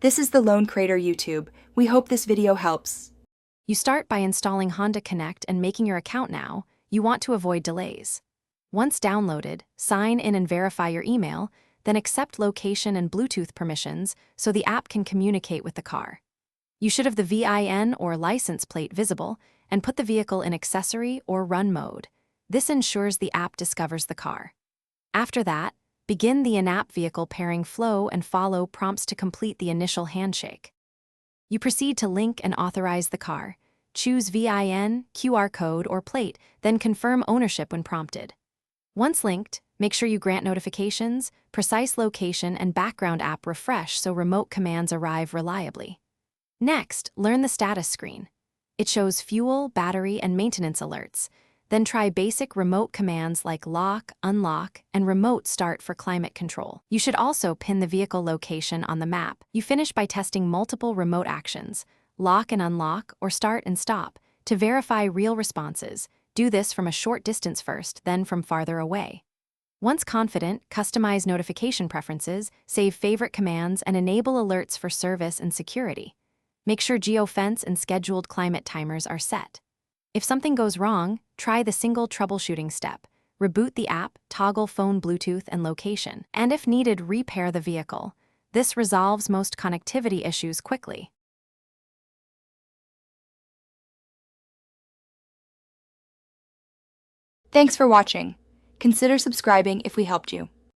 This is the Lone Crater YouTube. We hope this video helps. You start by installing Honda Connect and making your account now. You want to avoid delays. Once downloaded, sign in and verify your email, then accept location and Bluetooth permissions so the app can communicate with the car. You should have the VIN or license plate visible and put the vehicle in accessory or run mode. This ensures the app discovers the car. After that, begin the in-app vehicle pairing flow and follow prompts to complete the initial handshake. You proceed to link and authorize the car. Choose VIN, QR code, or plate, then confirm ownership when prompted. Once linked, make sure you grant notifications, precise location, and background app refresh so remote commands arrive reliably. Next, learn the status screen. It shows fuel, battery, and maintenance alerts. Then try basic remote commands like lock, unlock, and remote start for climate control. You should also pin the vehicle location on the map. You finish by testing multiple remote actions, lock and unlock, or start and stop, to verify real responses. Do this from a short distance first, then from farther away. Once confident, customize notification preferences, save favorite commands, and enable alerts for service and security. Make sure geofence and scheduled climate timers are set. If something goes wrong, try the single troubleshooting step. Reboot the app, toggle phone Bluetooth and location, and if needed, repair the vehicle. This resolves most connectivity issues quickly. Thanks for watching. Consider subscribing if we helped you.